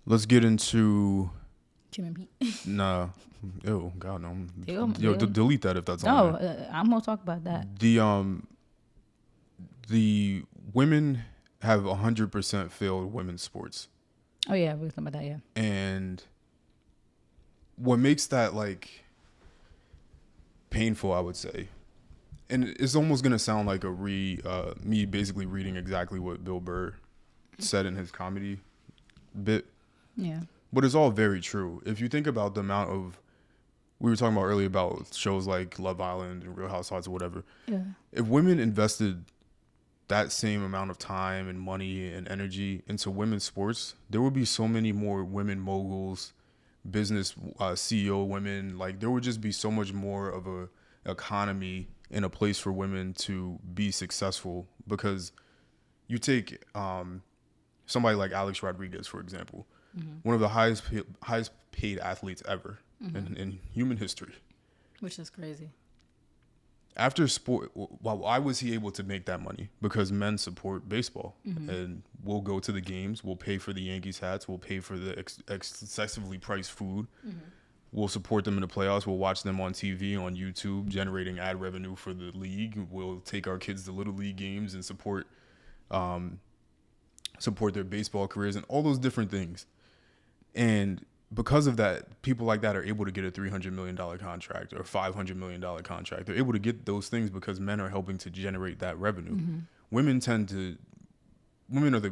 Let's get into Jim and Pete. nah. Ew, God no. They Delete that if that's no, on there. I'm gonna talk about that. The women have 100% failed women's sports, Oh yeah, we were talking about that. Yeah. and what makes that like painful, I would say, and it's almost gonna sound like me basically reading exactly what Bill Burr said in his comedy bit, Yeah. but it's all very true. If you think about the amount of we were talking about earlier about shows like Love Island and Real Housewives or whatever. Yeah. If women invested that same amount of time and money and energy into women's sports, there would be so many more women moguls, business CEO women. Like there would just be so much more of a economy and a place for women to be successful. Because you take somebody like Alex Rodriguez, for example, one of the highest paid athletes ever in human history. Which is crazy. After sport, why was he able to make that money? Because men support baseball, and we'll go to the games. We'll pay for the Yankees hats. We'll pay for the excessively priced food. We'll support them in the playoffs. We'll watch them on TV, on YouTube, generating ad revenue for the league. We'll take our kids to little league games and support their baseball careers and all those different things. And because of that, people like that are able to get a $300 million contract or $500 million contract. They're able to get those things because men are helping to generate that revenue. Women are the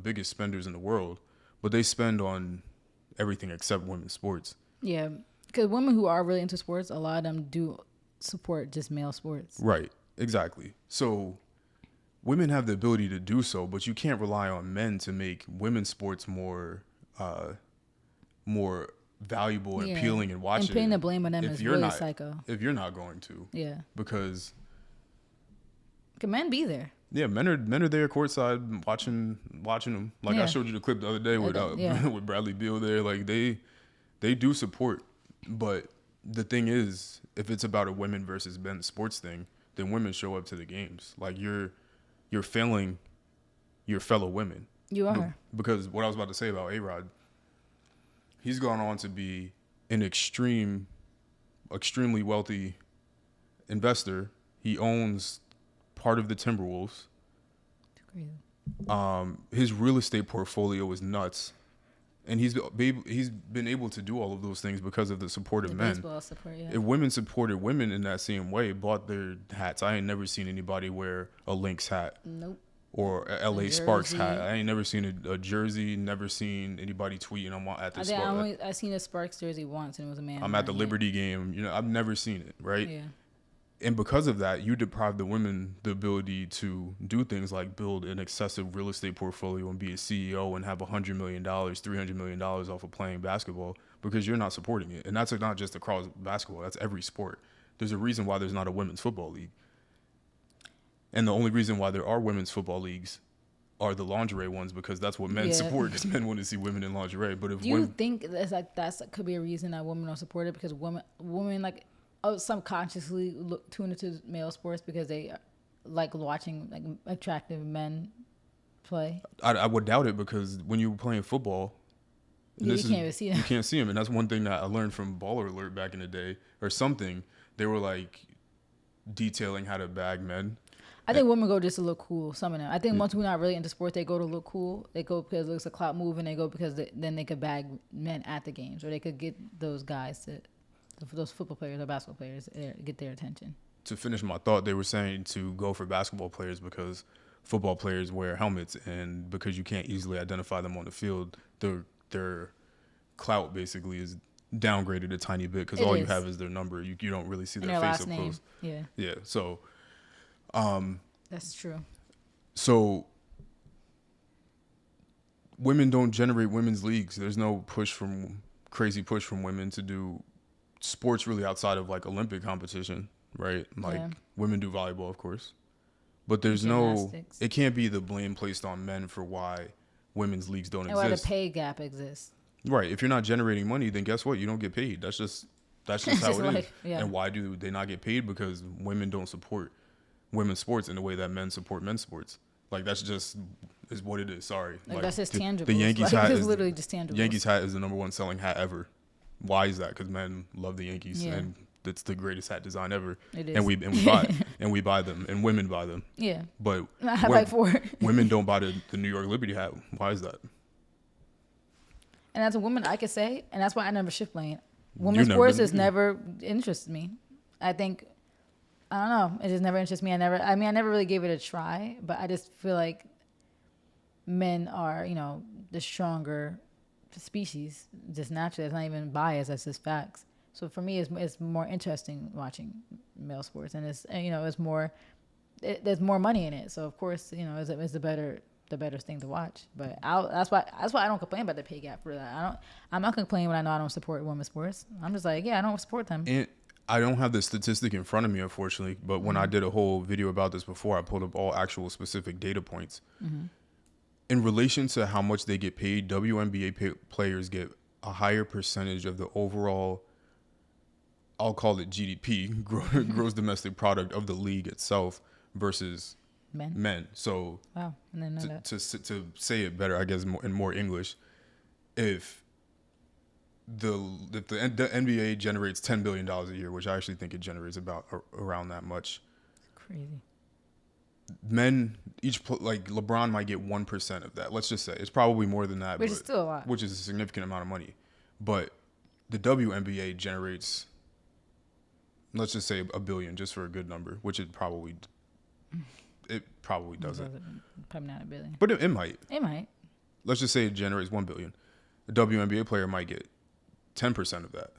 biggest spenders in the world, but they spend on everything except women's sports. Yeah, because women who are really into sports, a lot of them do support just male sports. Right, exactly. So women have the ability to do so, but you can't rely on men to make women's sports more valuable and appealing and watching. And putting the blame on them is really psycho. If you're not going to. Yeah. Because can men be there? Yeah, men are there courtside watching them. Like I showed you the clip the other day with with Bradley Beal there. Like they do support. But the thing is, if it's about a women versus men sports thing, then women show up to the games. Like you're failing your fellow women. You are. Because what I was about to say about A-Rod, he's gone on to be an extremely wealthy investor. He owns part of the Timberwolves. His real estate portfolio is nuts, and he's been able to do all of those things because of the support of men. Baseball support, yeah. If women supported women in that same way, bought their hats, I ain't never seen anybody wear a Lynx hat. Nope. Or a LA Sparks hat. I ain't never seen a jersey. Never seen anybody tweeting I'm at this. I seen a Sparks jersey once, and it was a man. I'm at the Liberty game. I've never seen it, right? Yeah. And because of that, you deprive the women the ability to do things like build an excessive real estate portfolio and be a CEO and have $100 million, $300 million off of playing basketball because you're not supporting it. And that's not just across basketball. That's every sport. There's a reason why there's not a women's football league. And the only reason why there are women's football leagues are the lingerie ones because that's what men support because men want to see women in lingerie. But do you think that's could be a reason that women don't support it because women like subconsciously tune into male sports because they like watching like attractive men play? I would doubt it because when you're playing football, you can't even see them. You can't see them, and that's one thing that I learned from Baller Alert back in the day or something. They were like detailing how to bag men. I think women go just to look cool. Some of them. I think most people not really into sports. They go to look cool. They go because it looks a clout move, and they go because then they could bag men at the games, or they could get those guys those football players or basketball players get their attention. To finish my thought, they were saying to go for basketball players because football players wear helmets, and because you can't easily identify them on the field, their clout basically is downgraded a tiny bit because all you have is their number. You don't really see their face up close. Yeah. So. That's true. So women don't generate women's leagues. There's no crazy push from women to do sports really outside of like Olympic competition, right? Like women do volleyball, of course, but there's it can't be the blame placed on men for why women's leagues don't exist. And why the pay gap exists. Right. If you're not generating money, then guess what? You don't get paid. That's just how it is. Yeah. And why do they not get paid? Because women don't support women's sports in the way that men support men's sports. Like that's just is what it is. Sorry. Like that's just tangible. The Yankees like, hat it's is literally just tangible. Yankees hat is the number one selling hat ever. Why is that? Because men love the Yankees, Yeah. and it's the greatest hat design ever. It is. And we buy and we buy them, and women buy them. Yeah. But I have like 4. women don't buy the New York Liberty hat. Why is that? And as a woman, I could say, and that's why I never shift lane. Women's sports has never interested me. I think, I don't know. It just never interests me. I never really gave it a try, but I just feel like men are, the stronger species, just naturally. It's not even biased. That's just facts. So for me, it's more interesting watching male sports, and it's more, there's more money in it. So of course, it's the better thing to watch. But that's why I don't complain about the pay gap for that. I'm not complaining when I know I don't support women's sports. I'm just like, yeah, I don't support them. And I don't have the statistic in front of me, unfortunately. But when I did a whole video about this before, I pulled up all actual specific data points. Mm-hmm. In relation to how much they get paid, WNBA players get a higher percentage of the overall, I'll call it GDP, gross domestic product of the league itself versus men. So wow. And then to say it better, I guess in more English, if the NBA generates $10 billion a year, which I actually think it generates about around that much. Crazy. Men like LeBron might get 1% of that. Let's just say it's probably more than that, which is still a lot. Which is a significant amount of money. But the WNBA generates, let's just say $1 billion, just for a good number, which it probably doesn't. Probably not $1 billion. But it might. It might. Let's just say it generates $1 billion. A WNBA player might get 10% of that.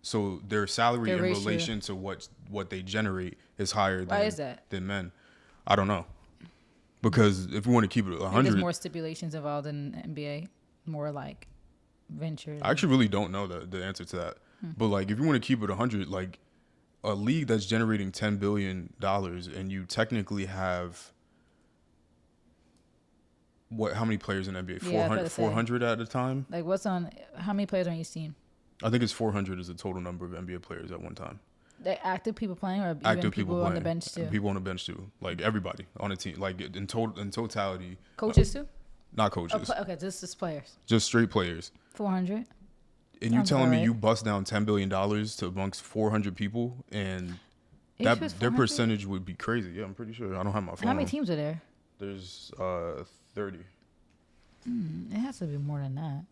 So their salary in relation to what they generate is higher than men. I don't know. Because if we want to keep it 100, there's more stipulations involved in the NBA, more like ventures. I actually really don't know the answer to that. But like if you want to keep it 100, like a league that's generating $10 billion and you technically have how many players in NBA? 400 at a time? Like how many players on each team? I think it's 400 is the total number of NBA players at one time. They're active people playing, or active even people on the bench too? People on the bench too. Like everybody on a team. Like in totality. Coaches too? Not coaches. Okay, just players. Just straight players. 400? And you telling me you bust down $10 billion to amongst 400 people, and their percentage would be crazy. Yeah, I'm pretty sure. I don't have my phone. How many teams are there? There's 30. It has to be more than that.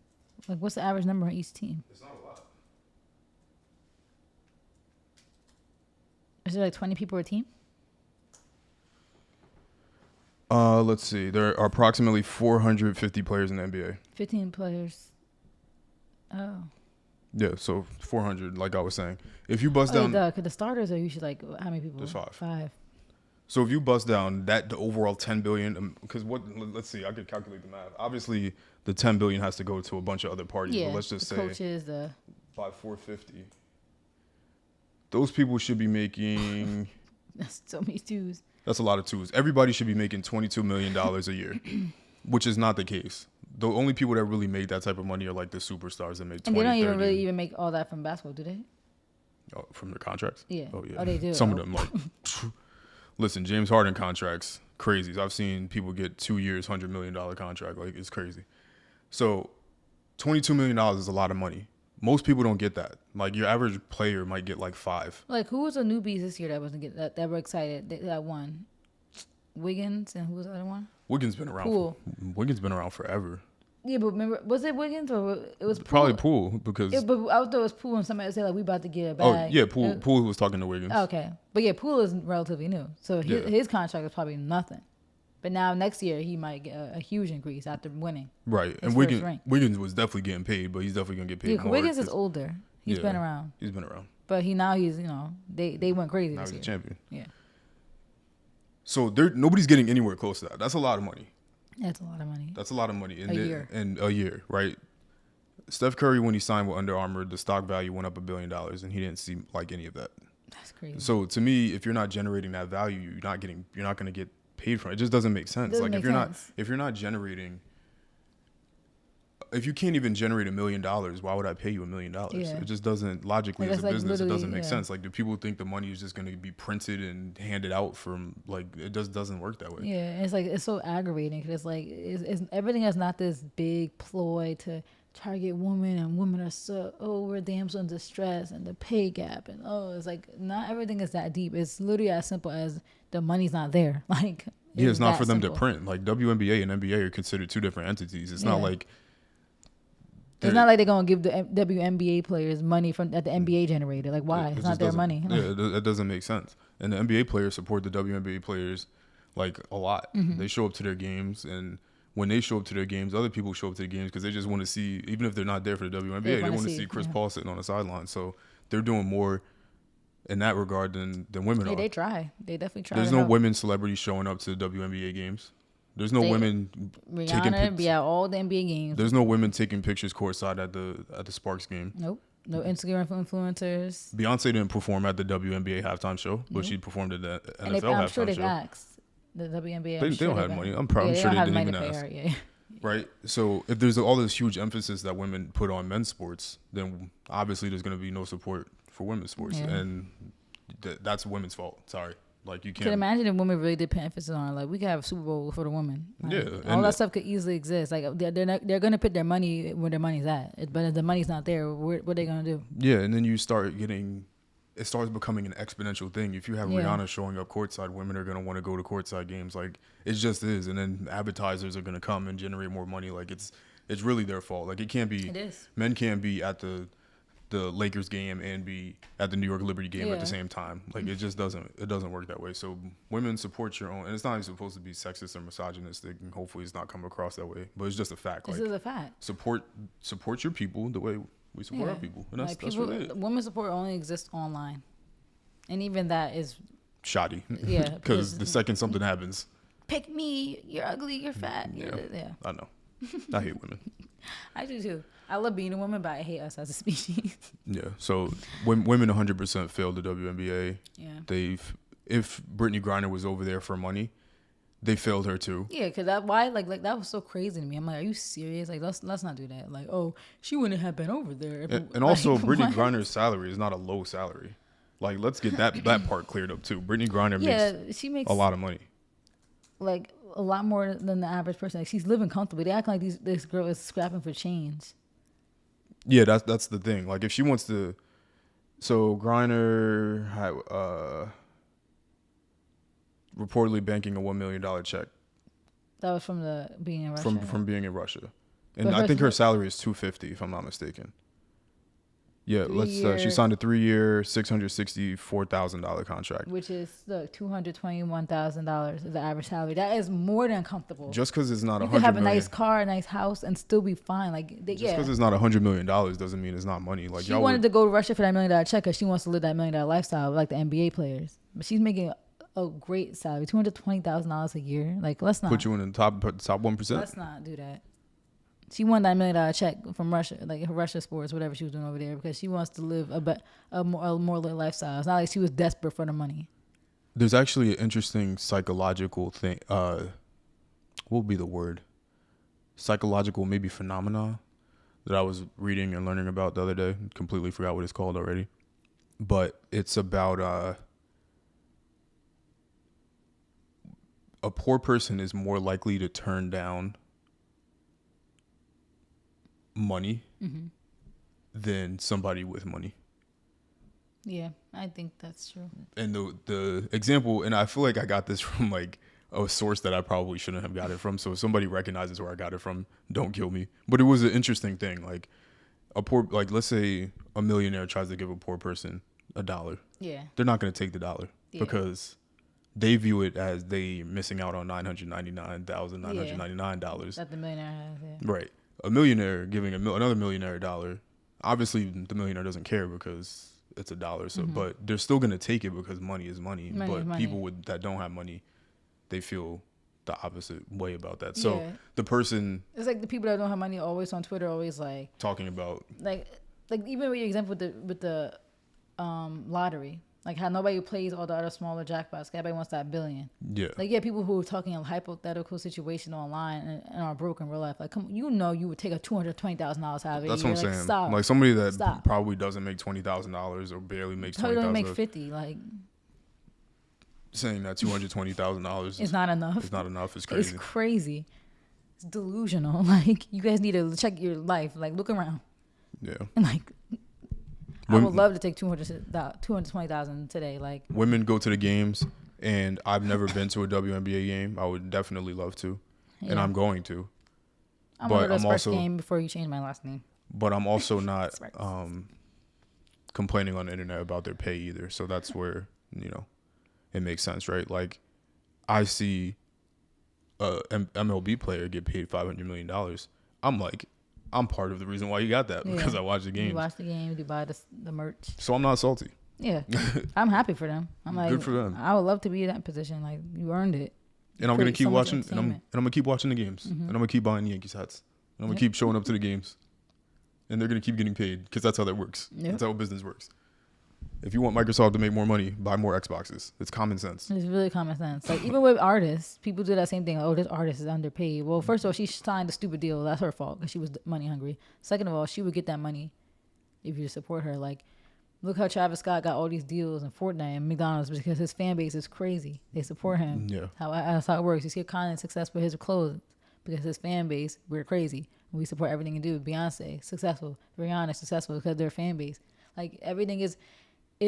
Like, what's the average number on each team? It's not a lot. Is it like 20 people a team? Let's see. There are approximately 450 players in the NBA. 15 players. Oh. Yeah, so 400, like I was saying. If you bust down... Because the starters are usually like, how many people? There's 5. 5. So if you bust down the overall $10 billion, because let's see, I could calculate the math. Obviously, the $10 billion has to go to a bunch of other parties. Yeah, but let's just say coaches, by 450. Those people should be making... That's so many twos. That's a lot of twos. Everybody should be making $22 million a year, which is not the case. The only people that really make that type of money are like the superstars that make 20, and they don't 30. even really even make all that from basketball, do they? Oh, from their contracts? Yeah. Oh, yeah. Oh, they do. Some of them, like... Listen, James Harden contracts, crazy. I've seen people get 2 years, $100 million contract. Like, it's crazy. So $22 million is a lot of money. Most people don't get that. Like, your average player might get like 5. Like, who was the newbies this year that wasn't get that were excited that won? Wiggins, and who was the other one? Wiggins been around. Poole. Wiggins been around forever. Yeah, but remember, was it Wiggins or it was Poole? Probably Poole, because... Yeah, but I thought it was Poole and somebody said, like, we about to get a bag. Oh, yeah, Poole was talking to Wiggins. Okay. But yeah, Poole is relatively new. So his contract is probably nothing. But now next year, he might get a huge increase after winning. Right. And Wiggins was definitely getting paid, but he's definitely going to get paid more. Wiggins is older. He's been around. He's been around. But now he's, they went crazy now this he's year. a champion. Yeah. So nobody's getting anywhere close to that. That's a lot of money. That's a lot of money. That's a lot of money. In a year, right? Steph Curry, when he signed with Under Armour, the stock value went up $1 billion, and he didn't see like any of that. That's crazy. So to me, if you're not generating that value, you're not going to get paid for it. It just doesn't make sense. If you're not generating if you can't even generate $1 million, why would I pay you $1 million? Yeah. It just doesn't, logically, Like, as a that's, like, business, it literally, doesn't make yeah. sense. Like, do people think the money is just going to be printed and handed out from, like, it just doesn't work that way. Yeah, and it's like it's so aggravating because it's like it's everything is not this big ploy to target women, and women are so we're damsel in distress and the pay gap, and it's like not everything is that deep. It's literally as simple as the money's not there. Like, Yeah, it's not for them simple. to print. Like, WNBA and NBA are considered two different entities. It's not like it's not like they're gonna give the WNBA players money from that the NBA generated. Like, why? It's not their money. Yeah, it doesn't make sense. And the NBA players support the WNBA players like a lot. They show up to their games, and when they show up to their games, other people show up to the games because they just want to see, even if they're not there for the WNBA, they want to see Chris Paul sitting on the sideline. So they're doing more in that regard than women are. They try. They definitely try. There's no women celebrities showing up to WNBA games. There's no women taking Rihanna be at all the NBA games. There's no women taking pictures courtside at the Sparks game. Nope. No Instagram influencers. Beyonce didn't perform at the WNBA halftime show, but she performed at the NFL halftime show. I'm sure they've asked the WNBA. They don't have money. I'm sure they didn't even ask. Right? So if there's all this huge emphasis that women put on men's sports, then obviously there's going to be no support for women's sports. Yeah. And that's women's fault. Sorry. Like, you can't. Could imagine if women really did put emphasis on, like, we could have a Super Bowl for the women. Like, yeah, all that stuff could easily exist. Like, they're gonna put their money where their money's at. But if the money's not there, what are they gonna do? Yeah, and then it starts becoming an exponential thing. If you have Rihanna showing up courtside, women are gonna want to go to courtside games. Like, it just is. And then advertisers are gonna come and generate more money. Like, it's really their fault. Like, it can't be. It is. Men can't be at the Lakers game and be at the New York Liberty game at the same time. Like, it just doesn't work that way. So women, support your own, and it's not even supposed to be sexist or misogynistic, and hopefully it's not come across that way, but it's just a fact. This is a fact. Support your people the way we support our people, and that's really it. Women support only exists online, and even that is shoddy. Yeah, because the second something happens, pick me, you're ugly, you're fat. Yeah. I know. I hate women. I do too. I love being a woman, but I hate us as a species. Yeah. So women 100% failed the WNBA. Yeah. If Brittney Griner was over there for money, they failed her too. Yeah, because that was so crazy to me. I'm like, are you serious? Like, let's not do that. Like, she wouldn't have been over there. And also, Brittney Griner's salary is not a low salary. Like, let's get that part cleared up too. Brittney Griner makes a lot of money. Like, a lot more than the average person. Like, she's living comfortably. They act like this girl is scrapping for change. Yeah, that's the thing. Like, if she wants to, so Griner had reportedly banking a $1 million check. That was from being in Russia. From being in Russia, and I think her salary is $250, if I'm not mistaken. Yeah, she signed a 3-year, $664,000 contract, which is $221,000 is the average salary. That is more than comfortable. Just because it's not $100 million, you could have a nice car, a nice house, and still be fine. Like, just because it's not $100 million doesn't mean it's not money. Like, she wanted to go to Russia for that $1 million check because she wants to live that $1 million lifestyle like the NBA players. But she's making a great salary, $220,000 a year. Like, let's not put you in the top 1%. Let's not do that. She won that $1 million check from Russia, like Russia Sports, whatever she was doing over there, because she wants to live a more lit lifestyle. It's not like she was desperate for the money. There's actually an interesting psychological thing. What would be the word? Psychological, maybe phenomena that I was reading and learning about the other day. Completely forgot what it's called already. But it's about a poor person is more likely to turn down money than somebody with money. Yeah, I think that's true. And the example, and I feel like I got this from like a source that I probably shouldn't have got it from. So if somebody recognizes where I got it from, don't kill me. But it was an interesting thing. Like, let's say a millionaire tries to give a poor person $1. Yeah. They're not going to take the $1 because they view it as they missing out on $999,999. That the millionaire has, yeah. Right. A millionaire giving another millionaire $1, obviously the millionaire doesn't care because it's $1. So, but they're still gonna take it because money is money. People that don't have money, they feel the opposite way about that. So the person, it's like the people that don't have money always on Twitter, always like talking about like even with your example with the lottery. Like how nobody plays all the other smaller jackpots. Everybody wants that billion. Yeah. Like, yeah, people who are talking a hypothetical situation online and are broke in real life. Like, come, you would take a $220,000 out of it. That's what I'm saying. Stop. Like somebody that Stop. probably doesn't make $20,000 or barely makes Tell you $20,000. don't make 50. Like, saying that $220,000 it's not enough. It's not enough. It's crazy. It's crazy. It's delusional. Like, you guys need to check your life. Like, look around. Yeah. And like, I would love to take $220,000 today. Like, women go to the games, and I've never been to a WNBA game. I would definitely love to, and I'm going to. I'm going to the Spurs game before you change my last name. But I'm also not complaining on the internet about their pay either. So that's where, it makes sense, right? Like, I see a MLB player get paid $500 million. I'm like, I'm part of the reason why you got that because I watch the games. You watch the games, you buy the merch. So I'm not salty. Yeah, I'm happy for them. I'm like, good for them. I would love to be in that position. Like, you earned it. And I'm gonna keep watching, and I'm gonna keep watching the games, Mm-hmm. and I'm gonna keep buying Yankees hats, and I'm gonna keep showing up to the games, and they're gonna keep getting paid because that's how that works. Yep. That's how business works. If you want Microsoft to make more money, buy more Xboxes. It's common sense. It's really common sense. Like, even with artists, people do that same thing. Like, oh, this artist is underpaid. Well, first of all, she signed a stupid deal. That's her fault because she was money hungry. Second of all, she would get that money if you support her. Like, look how Travis Scott got all these deals in Fortnite and McDonald's because his fan base is crazy. They support him. Yeah. That's how it works. You see Kanye successful with his clothes because his fan base, we're crazy. We support everything you do. Beyonce, successful. Rihanna, successful because their fan base. Like, everything is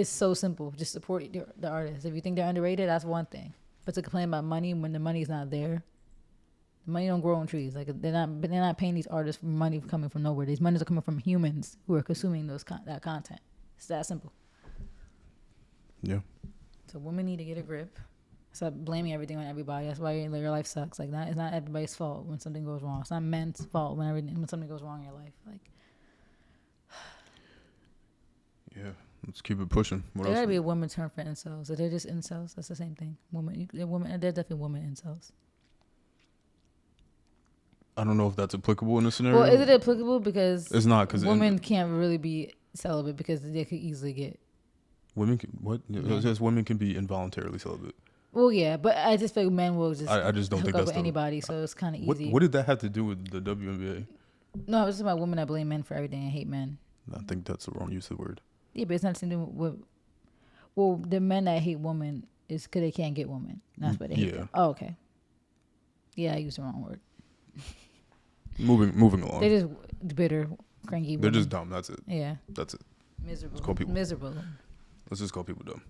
so simple. Just support the artists. If you think they're underrated, that's one thing. But to complain about money when the money's not there, the money don't grow on trees. Like, they're not paying these artists for money coming from nowhere. These monies are coming from humans who are consuming that content. It's that simple. Yeah. So women need to get a grip. Stop blaming everything on everybody. That's why your life sucks. Like, that it's not everybody's fault when something goes wrong. It's not men's fault when something goes wrong in your life. Like, yeah. Let's keep it pushing. What there else? gotta be a woman term for incels. Are they just incels? That's the same thing. They're definitely women incels. I don't know if that's applicable in this scenario. Well, is it applicable because it's not because women can't really be celibate because they could easily get. Women can what? Yeah. It says women can be involuntarily celibate. Well, yeah, but I just feel men will just. I just don't hook think up that's with anybody, so it's kind of easy. What did that have to do with the WNBA? No, it's about women that blame men for everything and hate men. I think that's the wrong use of the word. Yeah, but it's not something with. Well, the men that hate women is because they can't get women. That's what they hate. Them. Oh, okay. Yeah, I used the wrong word. Moving along. They're just bitter, cranky. They're women. just dumb. That's it. Yeah. That's it. Miserable. Let's call people miserable. Let's just call people dumb.